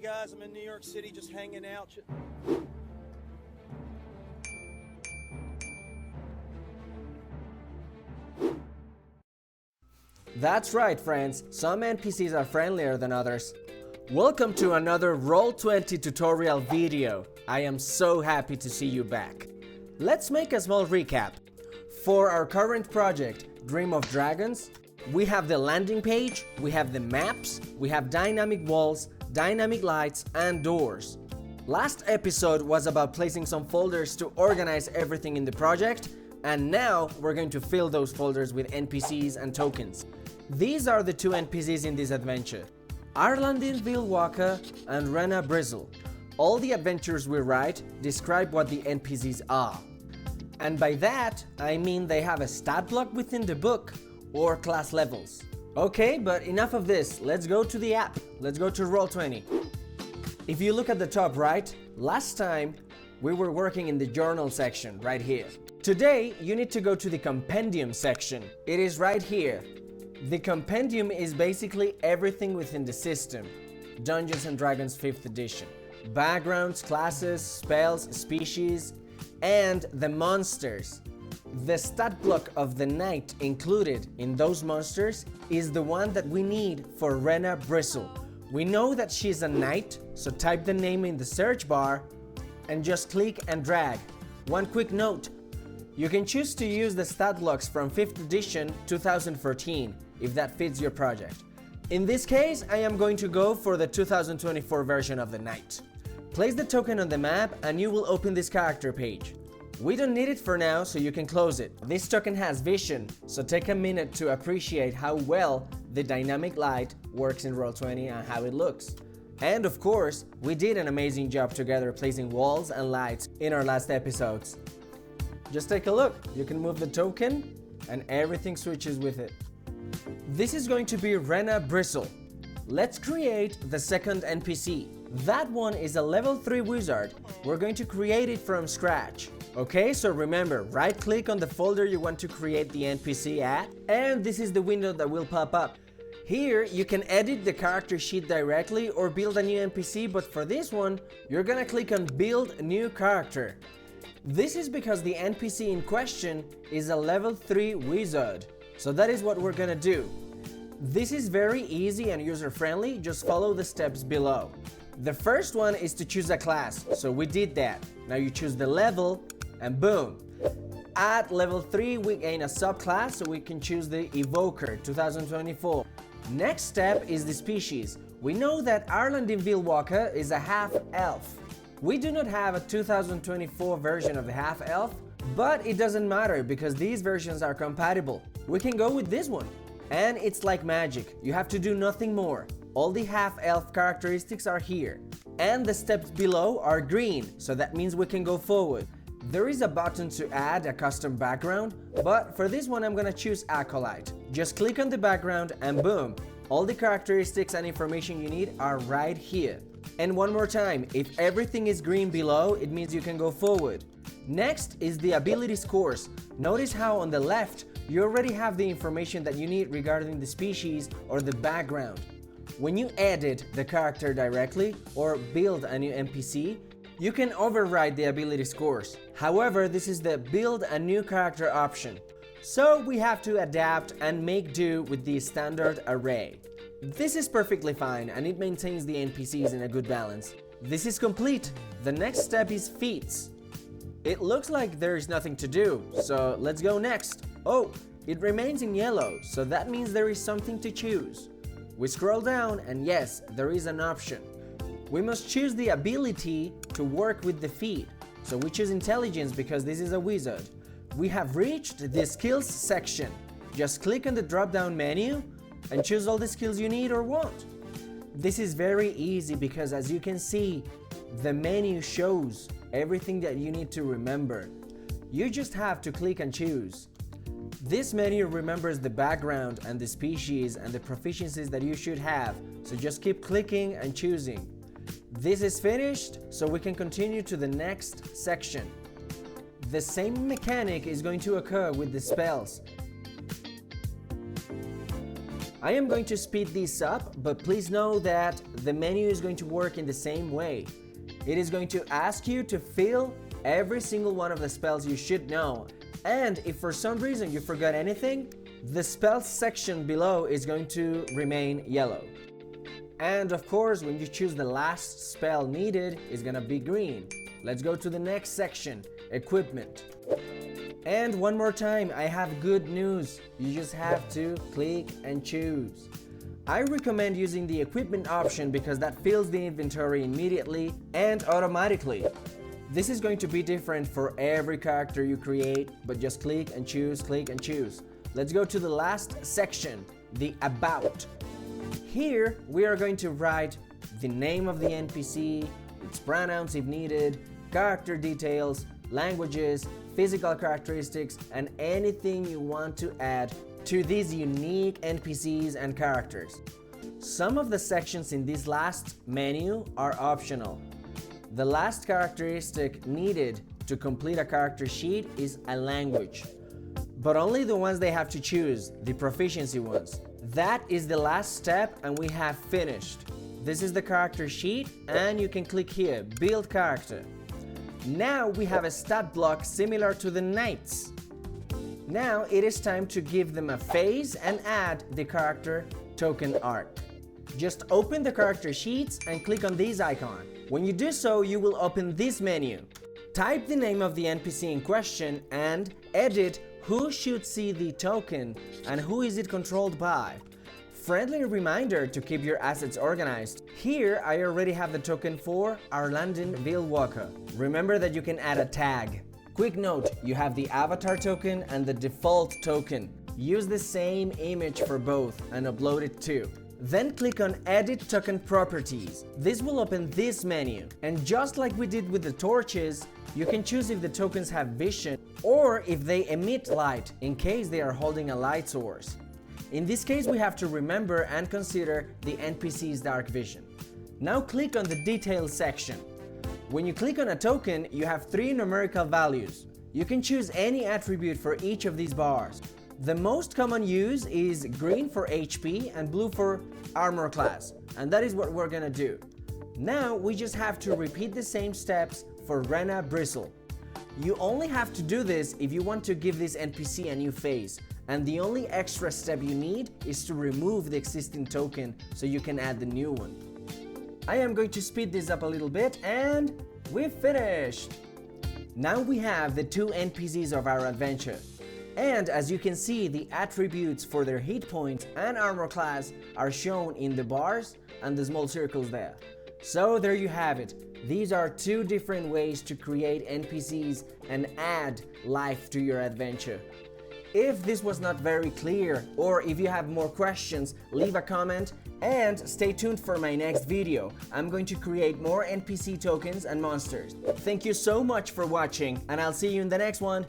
Hey guys, I'm in New York City just hanging out. That's right, friends. Some NPCs are friendlier than others. Welcome to another Roll20 tutorial video. I am so happy to see you back. Let's make a small recap. For our current project, Dream of Dragons, we have the landing page, we have the maps, we have dynamic walls, dynamic lights, and doors. Last episode was about placing some folders to organize everything in the project, and now we're going to fill those folders with NPCs and tokens. These are the two NPCs in this adventure, Arlandin Vilwaka and Rena Brizzle. All the adventures we write describe what the NPCs are. And by that, I mean they have a stat block within the book or class levels. Okay, but enough of this, let's go to the app. Let's go to Roll20. If you look at the top right, last time we were working in the journal section right here. Today, you need to go to the compendium section. It is right here. The compendium is basically everything within the system. Dungeons & Dragons 5th edition. Backgrounds, classes, spells, species, and the monsters. The stat block of the knight included in those monsters is the one that we need for Rena Brizzle. We know that she's a knight, so type the name in the search bar and just click and drag. One quick note, you can choose to use the stat blocks from 5th edition 2014 if that fits your project. In this case, I am going to go for the 2024 version of the knight. Place the token on the map and you will open this character page. We don't need it for now, so you can close it. This token has vision, so take a minute to appreciate how well the dynamic light works in Roll20 and how it looks. And of course, we did an amazing job together placing walls and lights in our last episodes. Just take a look. You can move the token and everything switches with it. This is going to be Rena Brizzle. Let's create the second NPC. That one is a level 3 wizard. We're going to create it from scratch. Okay, so remember, right click on the folder you want to create the NPC at, and this is the window that will pop up. Here, you can edit the character sheet directly or build a new NPC, but for this one, you're gonna click on Build New Character. This is because the NPC in question is a level 3 wizard. So that is what we're gonna do. This is very easy and user-friendly, just follow the steps below. The first one is to choose a class, so we did that. Now you choose the level, and boom. At level 3, we gain a subclass, so we can choose the Evoker 2024. Next step is the species. We know that Arlandin Vilwaka is a half-elf. We do not have a 2024 version of the half-elf, but it doesn't matter because these versions are compatible. We can go with this one. And it's like magic, you have to do nothing more. All the half-elf characteristics are here. And the steps below are green, so that means we can go forward. There is a button to add a custom background, but for this one I'm gonna choose Acolyte. Just click on the background and boom, all the characteristics and information you need are right here. And one more time, if everything is green below, it means you can go forward. Next is the ability scores. Notice how on the left, you already have the information that you need regarding the species or the background. When you edit the character directly or build a new NPC, you can override the ability scores. However, this is the build a new character option. So we have to adapt and make do with the standard array. This is perfectly fine and it maintains the NPCs in a good balance. This is complete. The next step is feats. It looks like there is nothing to do, so let's go next. Oh, it remains in yellow, so that means there is something to choose. We scroll down and yes, there is an option. We must choose the ability to work with the feat. So we choose intelligence because this is a wizard. We have reached the skills section. Just click on the drop-down menu and choose all the skills you need or want. This is very easy because as you can see, the menu shows everything that you need to remember. You just have to click and choose. This menu remembers the background and the species and the proficiencies that you should have, so just keep clicking and choosing. This is finished, so we can continue to the next section. The same mechanic is going to occur with the spells. I am going to speed this up, but please know that the menu is going to work in the same way. It is going to ask you to fill every single one of the spells you should know, and if for some reason you forgot anything, the spells section below is going to remain yellow. And of course, when you choose the last spell needed, it's gonna be green. Let's go to the next section, equipment. And one more time, I have good news. You just have to click and choose. I recommend using the equipment option because that fills the inventory immediately and automatically. This is going to be different for every character you create, but just click and choose, click and choose. Let's go to the last section, the About. Here, we are going to write the name of the NPC, its pronouns if needed, character details, languages, physical characteristics, and anything you want to add to these unique NPCs and characters. Some of the sections in this last menu are optional. The last characteristic needed to complete a character sheet is a language, but only the ones they have to choose, the proficiency ones. That is the last step and we have finished. This is the character sheet and you can click here, build character. Now we have a stat block similar to the knights. Now it is time to give them a face and add the character token art. Just open the character sheets and click on this icon. When you do so, you will open this menu. Type the name of the NPC in question and edit who should see the token and who is it controlled by. Friendly reminder to keep your assets organized. Here I already have the token for our London Vilwalker. Remember that you can add a tag. Quick note, you have the avatar token and the default token. Use the same image for both and upload it too. Then click on Edit Token Properties. This will open this menu. And just like we did with the torches, you can choose if the tokens have vision or if they emit light in case they are holding a light source. In this case, we have to remember and consider the NPC's dark vision. Now click on the Details section. When you click on a token, you have 3 numerical values. You can choose any attribute for each of these bars. The most common use is green for HP and blue for armor class, and that is what we're gonna do. Now we just have to repeat the same steps for Rena Bristle. You only have to do this if you want to give this NPC a new face, and the only extra step you need is to remove the existing token so you can add the new one. I am going to speed this up a little bit and we've finished! Now we have the 2 NPCs of our adventure. And as you can see, the attributes for their hit points and armor class are shown in the bars and the small circles there. So there you have it. These are 2 different ways to create NPCs and add life to your adventure. If this was not very clear, or if you have more questions, leave a comment and stay tuned for my next video. I'm going to create more NPC tokens and monsters. Thank you so much for watching, and I'll see you in the next one.